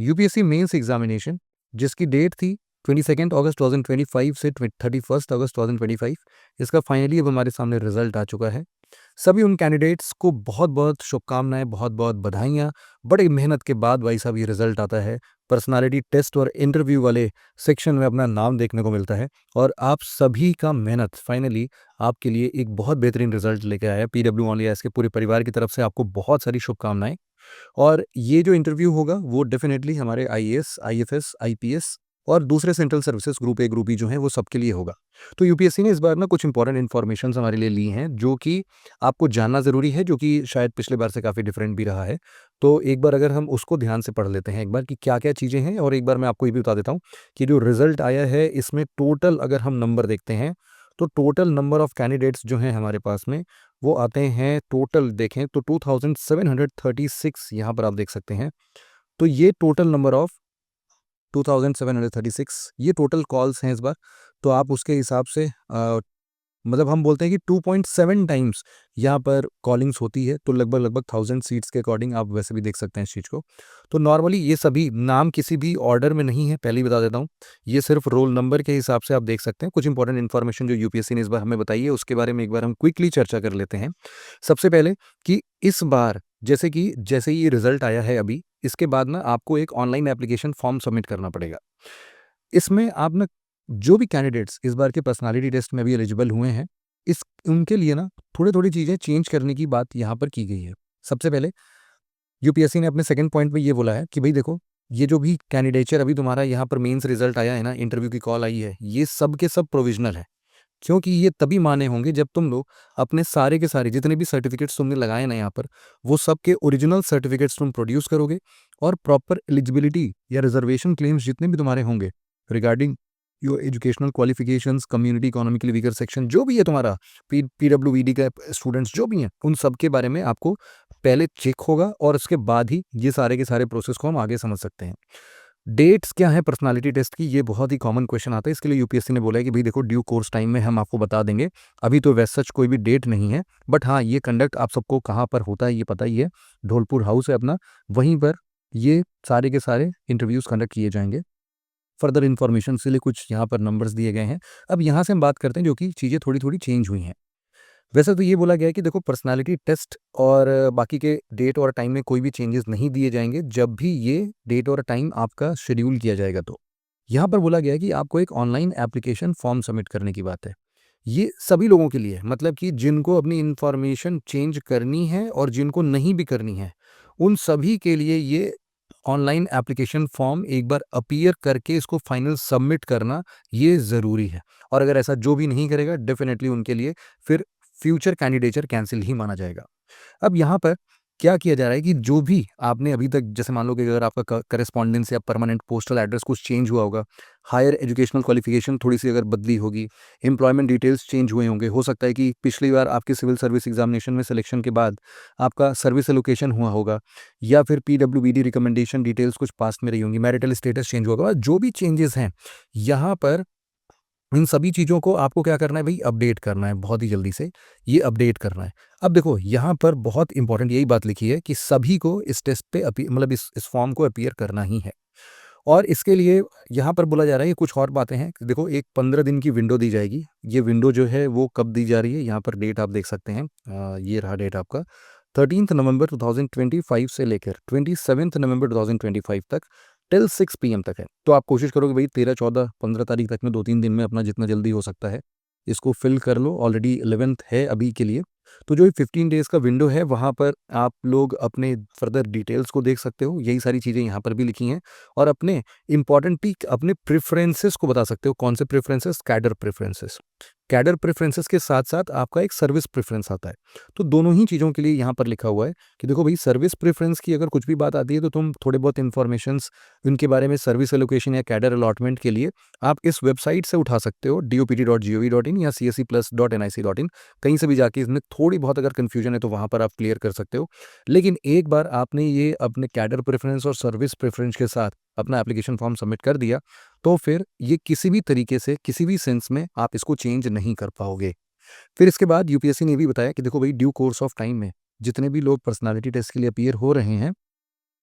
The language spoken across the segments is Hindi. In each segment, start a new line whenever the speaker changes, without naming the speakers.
यूपीएससी मेंस एग्जामिनेशन जिसकी डेट थी 22 अगस्त 2025 से 31 अगस्त 2025, इसका फाइनली अब हमारे सामने रिजल्ट आ चुका है। सभी उन कैंडिडेट्स को बहुत बहुत शुभकामनाएं, बहुत बहुत बधाइयाँ। बड़ी मेहनत के बाद भाई साहब ये रिजल्ट आता है। पर्सनालिटी टेस्ट और इंटरव्यू वाले सेक्शन में अपना नाम देखने को मिलता है और आप सभी का मेहनत फाइनली आपके लिए एक बहुत बेहतरीन रिजल्ट लेके आया है। पीडब्ल्यू ओनली के पूरे परिवार की तरफ से आपको बहुत सारी शुभकामनाएं। और ये जो इंटरव्यू होगा वो डेफिनेटली हमारे आईएएस, आईएफएस, आईपीएस और दूसरे central services group A, group B जो हैं वो सबके लिए होगा। तो यूपीएससी ने इस बार ना कुछ इंपॉर्टेंट इन्फॉर्मेशन हमारे लिए ली हैं जो कि आपको जानना ज़रूरी है, जो कि शायद पिछले बार से काफ़ी डिफरेंट भी रहा है। तो एक बार अगर हम उसको ध्यान से पढ़ लेते हैं एक बार कि क्या-क्या चीज़ें हैं, और एक बार मैं आपको ये भी बता देता हूँ कि जो रिज़ल्ट आया है इसमें टोटल अगर हम नंबर देखते हैं, तो टोटल नंबर ऑफ कैंडिडेट्स जो हैं हमारे पास में वो आते हैं, टोटल देखें तो 2736 यहाँ पर आप देख सकते हैं। तो ये टोटल नंबर ऑफ 2736 ये टोटल कॉल्स हैं इस बार। तो आप उसके हिसाब से मतलब हम बोलते हैं कि 2.7 टाइम्स यहाँ पर कॉलिंग्स होती है, तो लगभग लगभग 1000 सीट्स के अकॉर्डिंग आप वैसे भी देख सकते हैं इस चीज़ को। तो नॉर्मली ये सभी नाम किसी भी ऑर्डर में नहीं है, पहले ही बता देता हूँ। ये सिर्फ रोल नंबर के हिसाब से आप देख सकते हैं। कुछ इंपॉर्टेंट इन्फॉर्मेशन जो यूपीएससी ने इस बार हमें बताई है उसके बारे में एक बार हम क्विकली चर्चा कर लेते हैं। सबसे पहले कि इस बार जैसे ही ये रिजल्ट आया है अभी, इसके बाद ना आपको एक ऑनलाइन एप्लीकेशन फॉर्म सबमिट करना पड़ेगा। इसमें आप ना जो भी कैंडिडेट्स इस बार के पर्सनालिटी टेस्ट में भी एलिजिबल हुए हैं, इस उनके लिए ना थोड़ी-थोड़ी चीज़ें चेंज करने की बात यहाँ पर की गई है। सबसे पहले यूपीएससी ने अपने सेकंड पॉइंट में ये बोला है कि भई देखो, ये जो भी कैंडिडेचर अभी तुम्हारा यहाँ पर मेंस रिजल्ट आया है ना, इंटरव्यू की कॉल आई है, ये सब के सब प्रोविज़नल है। क्योंकि ये तभी मान्य होंगे जब तुम लोग अपने सारे के सारे जितने भी सर्टिफिकेट्स तुमने लगाए ना यहाँ पर, वो सब के ओरिजिनल सर्टिफिकेट्स तुम प्रोड्यूस करोगे और प्रॉपर एलिजिबिलिटी या रिजर्वेशन क्लेम्स जितने भी तुम्हारे होंगे regarding your educational qualifications, community economically weaker section, जो भी है तुम्हारा पीडब्ल्यूबीडी का स्टूडेंट्स जो भी हैं, उन सब के बारे में आपको पहले चेक होगा और उसके बाद ही ये सारे के सारे प्रोसेस को हम आगे समझ सकते हैं। डेट्स क्या है पर्सनालिटी टेस्ट की, ये बहुत ही कॉमन क्वेश्चन आता है। इसके लिए यूपीएससी ने बोला है कि भाई देखो, ड्यू कोर्स टाइम में हम आपको बता देंगे। अभी तो वैसे सच कोई भी डेट नहीं है, बट हाँ, ये कंडक्ट आप सबको कहाँ पर होता है ये पता ही है। ढोलपुर हाउस है अपना, वहीं पर ये सारे के सारे इंटरव्यूज कंडक्ट किए जाएंगे। फर्दर इन्फॉर्मेशन के लिए कुछ यहाँ पर नंबर्स दिए गए हैं। अब यहाँ से हम बात करते हैं जो कि चीज़ें थोड़ी थोड़ी चेंज हुई हैं। वैसे तो ये बोला गया है कि देखो, पर्सनालिटी टेस्ट और बाकी के डेट और टाइम में कोई भी चेंजेस नहीं दिए जाएंगे जब भी ये डेट और टाइम आपका शेड्यूल किया जाएगा। तो यहाँ पर बोला गया है कि आपको एक ऑनलाइन एप्लीकेशन फॉर्म सबमिट करने की बात है। ये सभी लोगों के लिए है, मतलब कि जिनको अपनी इंफॉर्मेशन चेंज करनी है और जिनको नहीं भी करनी है, उन सभी के लिए ये ऑनलाइन एप्लीकेशन फॉर्म एक बार अपीयर करके इसको फाइनल सबमिट करना ये ज़रूरी है। और अगर ऐसा जो भी नहीं करेगा, डेफिनेटली उनके लिए फिर फ्यूचर कैंडिडेचर कैंसिल ही माना जाएगा। अब यहाँ पर क्या किया जा रहा है कि जो भी आपने अभी तक, जैसे मान लो कि अगर आपका करेस्पॉन्डेंस या परमानेंट पोस्टल एड्रेस कुछ चेंज हुआ होगा, हायर एजुकेशनल क्वालिफिकेशन थोड़ी सी अगर बदली होगी, एम्प्लॉयमेंट डिटेल्स चेंज हुए होंगे, हो सकता है कि पिछली बार आपके सिविल सर्विस एग्जामिनेशन में सिलेक्शन के बाद आपका सर्विस एलोकेशन हुआ होगा, या फिर पीडब्ल्यूबीडी रिकमेंडेशन डिटेल्स कुछ पास्ट में रही होंगी, मैरिटल स्टेटस चेंज हुआ होगा, जो भी चेंजेस हैं यहाँ पर, इन सभी चीज़ों को आपको क्या करना है भई, अपडेट करना है बहुत ही जल्दी से, ये अपडेट करना है। अब देखो, यहाँ पर बहुत इंपॉर्टेंट यही बात लिखी है कि सभी को इस टेस्ट पे मतलब इस फॉर्म को अपीयर करना ही है। और इसके लिए यहाँ पर बोला जा रहा है कि कुछ और बातें हैं कि देखो, एक 15 दिन की विंडो दी जाएगी। ये विंडो जो है वो कब दी जा रही है, यहाँ पर डेट आप देख सकते हैं। ये रहा डेट आपका 13 नवंबर 2025 से लेकर 27 नवंबर 2025 तक, टिल 6 पीएम तक है। तो आप कोशिश करो कि भाई 13, 14, 15 तारीख तक में 2-3 दिन में अपना जितना जल्दी हो सकता है इसको फिल कर लो। ऑलरेडी 11th है अभी के लिए। तो जो ये 15 डेज़ का विंडो है, वहाँ पर आप लोग अपने फर्दर डिटेल्स को देख सकते हो। यही सारी चीज़ें यहाँ पर भी लिखी हैं। और अपने इम्पॉर्टेंटली अपने प्रेफ़रेंसेस को बता सकते हो। कौन से preferences? Cadre preferences. Cadre preferences के साथ-साथ आपका एक सर्विस प्रेफ़रेंस आता है। तो दोनों ही चीज़ों के लिए यहाँ पर लिखा हुआ है कि देखो भई, सर्विस प्रेफ़रेंस की अगर कुछ भी बात आती है तो तुम थोड़े बहुत इन्फॉर्मेशंस उनके बारे में, सर्विस एलोकेशन या कैडर अलॉटमेंट के लिए आप इस वेबसाइट से उठा सकते हो, dopd.gov.in या cscplus.nic.in। कहीं से भी जाके इसमें थोड़ी बहुत अगर कन्फ्यूजन है तो वहाँ पर आप क्लियर कर सकते हो। लेकिन एक बार आपने ये अपने कैडर प्रेफ़रेंस और सर्विस प्रेफ़रेंस के साथ अपना एप्लीकेशन फॉर्म सबमिट कर दिया, तो फिर ये किसी भी तरीके से, किसी भी सेंस में आप इसको चेंज नहीं कर पाओगे। फिर इसके बाद यूपीएससी ने ये भी बताया कि देखो भई, ड्यू कोर्स ऑफ टाइम में जितने भी लोग पर्सनैलिटी टेस्ट के लिए अपीयर हो रहे हैं,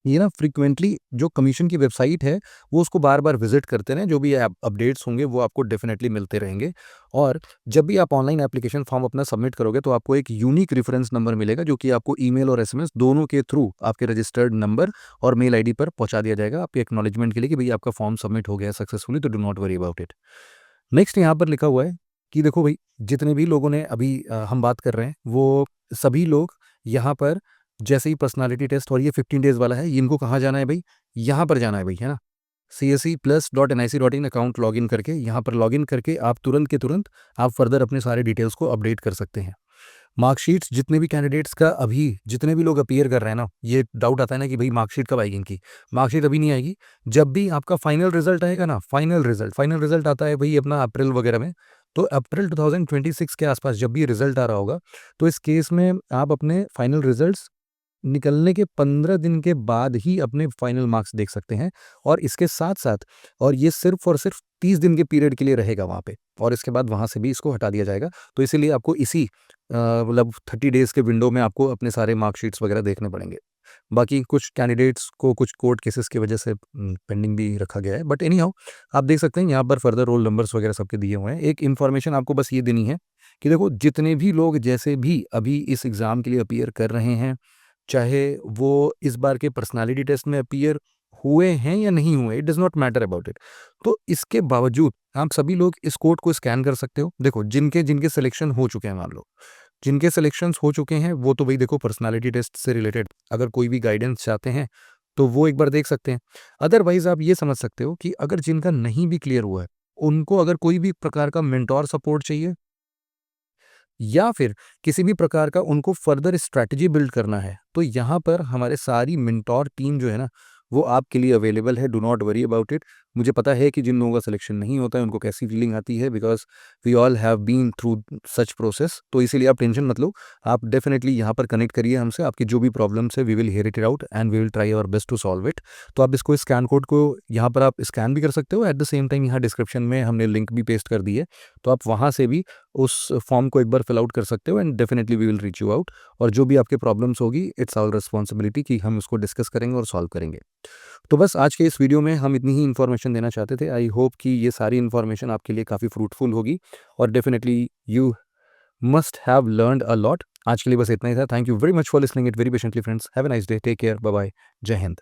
ये ना फ्रीक्वेंटली जो कमीशन की वेबसाइट है, वो उसको बार-बार विज़िट करते रहें, जो भी अपडेट्स होंगे वो आपको डेफ़िनेटली मिलते रहेंगे। और जब भी आप ऑनलाइन एप्लीकेशन फॉर्म अपना सबमिट करोगे तो आपको एक यूनिक रेफ़रेंस नंबर मिलेगा, जो कि आपको ईमेल और एसएमएस दोनों के थ्रू आपके रजिस्टर्ड नंबर और मेल आईडी पर पहुँचा दिया जाएगा, आपके एक्नॉलेजमेंट के लिए कि भई आपका फॉर्म सबमिट हो गया है सक्सेसफुली, तो do not worry about it. Next यहाँ पर लिखा हुआ है कि देखो भई, जितने भी लोगों ने अभी हम बात कर रहे हैं, वो सभी लोग यहाँ पर जैसे ही पर्सनैलिटी टेस्ट और ये 15 डेज़ वाला है, इनको कहाँ जाना है भई? यहाँ पर जाना है भई, है ना? cse+.nic.in अकाउंट लॉगिन करके, यहाँ पर लॉगिन करके आप तुरंत के तुरंत आप फर्दर अपने सारे डिटेल्स को अपडेट कर सकते हैं। मार्कशीट्स जितने भी कैंडिडेट्स का अभी जितने भी लोग अपीयर कर रहे हैं ना, ये डाउट आता है ना कि भई मार्कशीट कब आएगी इनकी? मार्कशीट अभी नहीं आएगी, जब भी आपका फाइनल रिज़ल्ट आएगा ना, फाइनल रिज़ल्ट आता है भई अपना अप्रैल वगैरह में, तो अप्रैल 2026 के आस-पास जब भी रिज़ल्ट आ रहा होगा, तो इस केस में आप अपने फाइनल रिज़ल्ट्स निकलने के 15 दिन के बाद ही अपने फाइनल मार्क्स देख सकते हैं। और इसके साथ-साथ और ये सिर्फ़ और सिर्फ़ 30 दिन के पीरियड के लिए रहेगा वहाँ पे, और इसके बाद वहाँ से भी इसको हटा दिया जाएगा। तो इसीलिए आपको इसी मतलब 30 डेज़ के विंडो में आपको अपने सारे मार्कशीट्स वगैरह देखने पड़ेंगे। बाकी कुछ कैंडिडेट्स को कुछ कोर्ट केसेस की वजह से पेंडिंग भी रखा गया है, बट एनी हाउ आप देख सकते हैं यहाँ पर फर्दर रोल नंबर्स वगैरह सबके दिए हुए हैं। एक इन्फॉर्मेशन आपको बस ये देनी है कि देखो, जितने भी लोग जैसे भी अभी इस एग्ज़ाम के लिए अपीयर कर रहे हैं, चाहे वो इस बार के पर्सनैलिटी टेस्ट में अपीयर हुए हैं या नहीं हुए, it does not matter about it. तो इसके बावजूद आप सभी लोग इस कोड को स्कैन कर सकते हो। देखो, जिनके जिनके सिलेक्शन हो चुके हैं, मान लो जिनके सिलेक्शंस हो चुके हैं, वो तो भई देखो पर्सनैलिटी टेस्ट से रिलेटेड अगर कोई भी गाइडेंस चाहते हैं, तो वो एक बार देख सकते हैं। अदरवाइज़ आप ये समझ सकते हो कि अगर जिनका नहीं भी क्लियर हुआ है, उनको अगर कोई भी प्रकार का मेंटर सपोर्ट चाहिए या फिर किसी भी प्रकार का उनको फर्दर स्ट्रैटेजी बिल्ड करना है, तो यहाँ पर हमारे सारी मेंटोर टीम जो है ना, वो आपके लिए अवेलेबल है। Do not worry about it. मुझे पता है कि जिन लोगों का सिलेक्शन नहीं होता है उनको कैसी फीलिंग आती है, because we all have been through such process. तो इसीलिए आप टेंशन मत लो। आप डेफिनिटली यहाँ पर कनेक्ट करिए हमसे, आपकी जो भी प्रॉब्लम्स है we will hear it out and we will try our best to solve it. तो आप इसको स्कैन कोड को यहाँ पर आप स्कैन भी कर सकते हो। एट द सेम टाइम यहाँ डिस्क्रिप्शन में हमने लिंक भी पेस्ट कर दी है, तो आप वहाँ से भी उस फॉर्म को एक बार फिल आउट कर सकते हो and definitely we will reach you out. और जो भी आपके प्रॉब्लम्स होगी, इट्स आवर रिस्पॉन्सिबिलिटी कि हम उसको डिस्कस करेंगे और सॉल्व करेंगे। तो बस आज के इस वीडियो में हम इतनी ही इन्फॉर्मेशन देना चाहते थे। आई होप कि ये सारी इन्फॉर्मेशन आपके लिए काफ़ी फ्रूटफुल होगी और definitely you must have learned a lot. आज के लिए बस इतना ही था। Thank you very much for listening it very patiently friends. Have a nice day. Take care. Bye bye. जय हिंद।